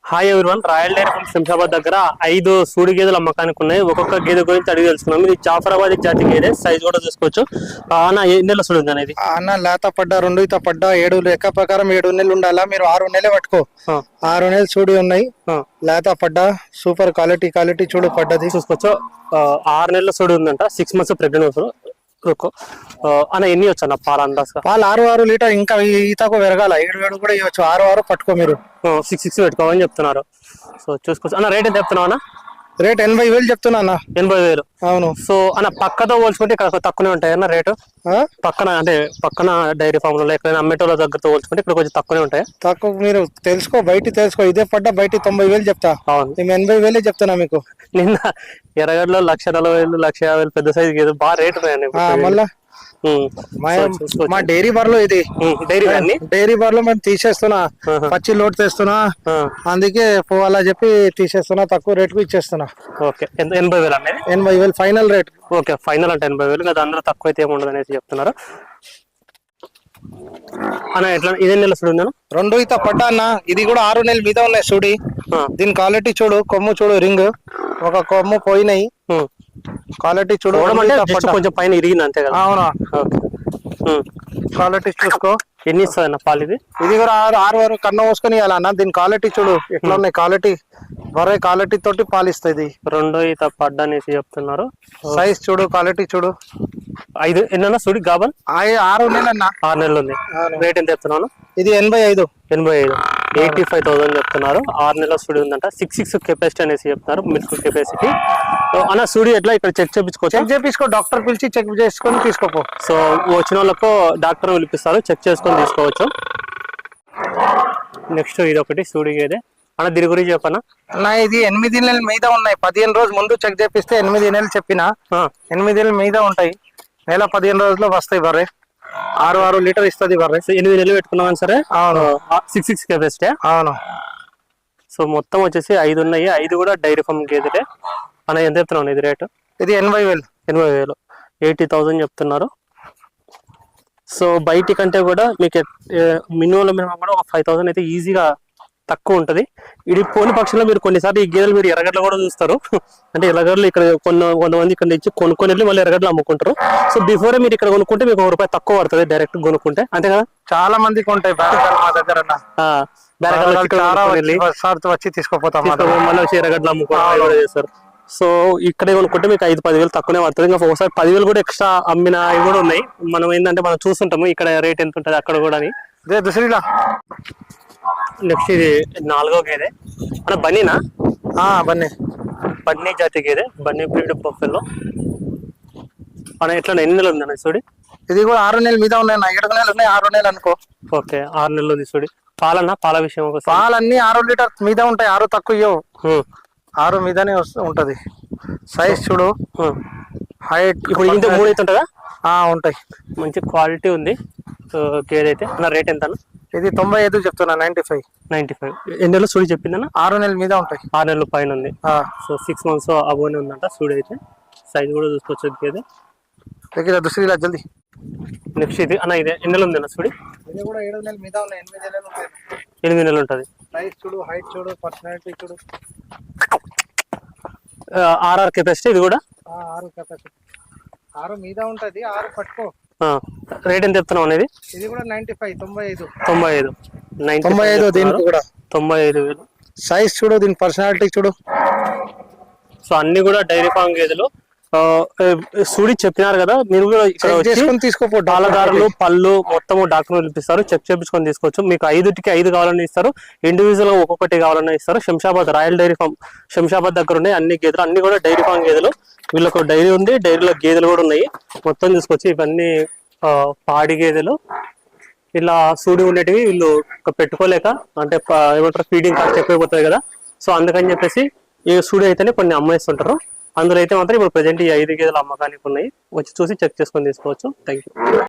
Hi everyone, Royal Dairy Farm Shamshabad దగ్గర 5 సూడి గేదెలు అమ్మకానికి ఉన్నాయి. ఒక్కొక్క గేదె గురించి అడిగి తెలుసుకున్నాం. ఇది జాఫరాబాద్ జాతి గేదె, సైజ్ కూడా చూసుకోవచ్చు. అన్న ఎన్ని నెలల సూడి ఉంది అనేది? అన్న లేత పడ్డా 2 ఈత పడ్డా 7 లెక్క ప్రకారం 7 నెలలు ఉండాలా. మీరు 6 నెలలు పట్టుకో. 6 నెలలు సూడి ఉన్నాయి. లేత పడ్డా సూపర్ క్వాలిటీ చూడు పడ్డది చూసుకోవచ్చు. 6 నెలల సూడి ఉందంట. 6 months ప్రెగ్నెంట్. అన్న ఎన్ని వచ్చు అన్న పాలు అందాజుగా? పాలు 6 లీటర్. ఇంకా ఈతకు పెరగాల 7 కూడా ఇవ్వచ్చు. 6 పట్టుకో. మీరు 6 పెట్టుకోమని చెప్తున్నారు. సో చూసుకోవచ్చు. అన్న రేట్ ఎంత చెప్తున్నావు అన్న? రేట్ 80,000 చెప్తున్నా అన్న. 80,000. అవును. సో అన్న పక్కతో పోల్చుకుంటే ఇక్కడ తక్కువనే ఉంటాయి అన్న రేటు? పక్కన అంటే పక్కన డైరీ ఫామ్ లో ఎక్కడైనా అమ్మేటోళ్ళ దగ్గరతో పోల్చుకుంటే ఇక్కడ కొంచెం తక్కువనే ఉంటాయి. తక్కువ మీరు తెలుసుకో, బయట తెలుసుకో. ఇదే పడ్డా బయట 90,000 చెప్తా. అవును, మేము 80,000 చెప్తున్నా మీకు. నిన్న ఎర్రగడ్డలో 1,40,000 1,50,000 పెద్ద సైజు గేదె బాగా రేటు ఉన్నాయండి. మళ్ళా మా డైరీ బార్ లో ఇది డైరీ బార్ లో మేము తీసేస్తున్నా. పచ్చి లోడ్ తెస్తున్నా. అందుకే పోవాలా చెప్పి తీసేస్తున్నా. తక్కువ రేట్ కు ఇచ్చేస్తున్నా. ఓకే. 80,000 అనేది? 80,000 ఫైనల్ రేట్. ఓకే, ఫైనల్ అంటే 80,000. కదా అందరూ తక్కువ అయితే ఏముండదు అనేసి చెప్తున్నారు అన్న. ఎట్లా ఇదే నెల చూడు నేను 2 ఈత పడ్డా అన్న. ఇది కూడా 6 నెలల మీద ఉన్నాయి చూడి. దీని క్వాలిటీ చూడు. కొమ్ము చూడు, రింగ్ ఒక కొమ్ము పోయినాయి. క్వాలిటీ చూడు. కొంచెం పైన ఇరిగింది అంతే కదా? అవునా? క్వాలిటీ చూసుకో. ఎన్ని ఇస్తుంది అన్న పాలు? ఇది కూడా 6 వరకు కన్ను పోసుకొని ఇవ్వాలన్న. దీని క్వాలిటీ చూడు ఎట్లా ఉన్నాయి. క్వాలిటీ బరే క్వాలిటీ తోటి పాలు ఇస్తుంది. 2 ఈత పడ్డా అనేసి చెప్తున్నారు. సైజ్ చూడు, క్వాలిటీ చూడు. 5 ఎన్న చూడు గాబన్ 6 నెలలు అన్న. 6 నెలలు ఉంది. రేట్ ఎంత చెప్తున్నాను? ఇది 85. 85,000 చెప్తున్నారు. 6 నెలల సూడి ఉందంట. 6 కెపాసిటీ అనేసి చెప్తున్నారు, మిల్క్ కెపాసిటీ. అన్న సూడి ఎట్లా ఇక్కడ చెక్ చేయించుకో. డాక్టర్ పిలిచి చెక్ చేసుకొని తీసుకోపో. సో వచ్చిన వాళ్ళకు డాక్టర్ పిలిపిస్తారు, చెక్ చేసుకొని తీసుకోవచ్చు. నెక్స్ట్ ఇది ఒకటి సూడి గేదె అన్న. దీని గురించి చెప్పనా? ఇది 8 నెలల మీద ఉన్నాయి. 15 రోజులు ముందు చెక్ చేపిస్తే 8 నెలలు చెప్పిన. 8 నెలల మీద ఉంటాయి. నెల 15 రోజుల్లో వస్తాయి. బర్రె 6 లీటర్ ఇస్తుంది. బర్రె 8 నెలలు పెట్టుకున్నామని సరే. అవును. 6 కెపాసిటీ. అవును. సో మొత్తం వచ్చేసి 5 ఉన్నాయి. 5 కూడా డైరీ ఫామ్ గేదెలే అన్న. ఎంత చెప్తున్నాను ఇది రేటు? ఇది 80,000. 80,000 చెప్తున్నారు. సో బయటి కంటే కూడా మీకు మినిమం కూడా ఒక 5,000 అయితే ఈజీగా తక్కువ ఉంటది. ఇది పోని పక్షంలో మీరు కొన్నిసార్లు ఈ గేదెలు మీరు ఎర్రగడ్డలు కూడా చూస్తారు. అంటే ఎర్రగడ్డలు ఇక్కడ కొంతమంది ఇక్కడ నుంచి కొనుక్కొని వెళ్ళి మళ్ళీ ఎర్రగడ్డలు అమ్ముకుంటారు. సో బిఫోర్ మీరు ఇక్కడ కొనుక్కుంటే మీకు ₹1 తక్కువ పడుతుంది డైరెక్ట్ కొనుక్కుంటే, అంతే కదా? చాలా మందికి ఉంటాయి మా దగ్గర. వచ్చి తీసుకోపోతాం, మళ్ళీ వచ్చి ఎర్రగడ్డలు అమ్ముకోవడం చేస్తారు. సో ఇక్కడే కొనుక్కుంటే మీకు 5-10,000 తక్కువనే పడుతుంది. ఇంకా ఒకసారి 10,000 కూడా ఎక్స్ట్రా అమ్మిన అవి కూడా ఉన్నాయి. మనం ఏంటంటే మనం చూస్తుంటాము ఇక్కడ రేట్ ఎంత ఉంటుంది అక్కడ కూడా అని. నెక్స్ట్ ఇది 4వ గేదె అన్న. బన్నీనా? బన్నీ జాతి గేదె. బన్నీ బ్రీడ్ బఫెల్లో అన్న. ఎట్లా ఎన్ని నెలలు ఉంది అన్న చూడి? ఇది కూడా 6 నెలల మీద ఉన్నాయి. 7 నెలలు ఉన్నాయి. 6 నెలలు అనుకో. ఓకే, 6 నెలలు ఉంది చూడి. పాలన్నా? పాల విషయం పాలన్నీ 6 లీటర్ మీద ఉంటాయి. 6 తక్కువ ఇవ్వవు. 6 మీదనే ఉంటది. సైజ్ చూడు, హైట్. ఇప్పుడు ఇంత 3 అయితే ఉంటుందా? ఉంటాయి. మంచి క్వాలిటీ ఉంది గేదైతే. నా రేట్ ఎంత? ఇది 95 చెప్తున్నా. 95. ఎన్ని నెలలు సూడి చెప్పిందన్న? 6 నెలల మీద ఉంటాయి. 6 నెలల పైన ఉంది. సో 6 months అబోనే ఉందంట సూడి అయితే. సైజ్ కూడా చూసుకోవచ్చు గేదె. జల్దీ. నెక్స్ట్ ఇది అన్న. ఇది ఎన్ని నెలలు ఉంది అన్న సూడి? ఇది కూడా 7 నెలల మీద ఉన్నాయి. 8 నెలలు ఉంటాయి. 8 నెలలు ఉంటుంది. సైజ్ చూడు, హైట్ చూడు, పర్సనాలిటీ చూడు. 6 కెపాసిటీ. ఇది కూడా 6 కెపాసిటీ. 6 మీద ఉంటది. 6 పట్టుకో. రేట్ ఎంత చెప్తున్నావు అనేది? ఇది కూడా 95. 95. దీనికి కూడా 95,000. సైజ్ చూడు, దీని పర్సనాలిటీ చూడు. సో అన్ని కూడా డైరీ ఫామ్ గేదెలు. సూడి చెప్పినారు కదా, మీరు కూడా ఇక్కడ తీసుకోపో. పాలదారులు పళ్ళు మొత్తం డాక్టర్ పిలిపిస్తారు, చెక్ చేయించుకొని తీసుకోవచ్చు. మీకు 5కి 5 కావాలని ఇస్తారు. ఇండివిజువల్ గా ఒక్కొక్కటి కావాలన్నా ఇస్తారు. Shamshabad Royal Dairy Farm Shamshabad దగ్గర ఉన్నాయి అన్ని గేదెలు. అన్ని కూడా డైరీ ఫామ్ గేదెలు. వీళ్ళకు డైరీ ఉంది, డైరీలో గేదెలు కూడా ఉన్నాయి. మొత్తం తీసుకొచ్చి ఇవన్నీ పాడి గేదెలు. ఇలా సూడి ఉండేటివి వీళ్ళు పెట్టుకోలేక, అంటే ఏమంటారు, ఫీడింగ్ కాస్ట్ ఎక్కువైపోతుంది కదా. సో అందుకని చెప్పేసి ఈ సూడి అయితేనే కొన్ని అమ్మేస్తుంటారు. అందులో అయితే మాత్రం ఇప్పుడు ప్రజెంట్ ఈ 5 గేదెలు అమ్మకానికి ఉన్నాయి. వచ్చి చూసి చెక్ చేసుకొని తీసుకోవచ్చు. Thank you.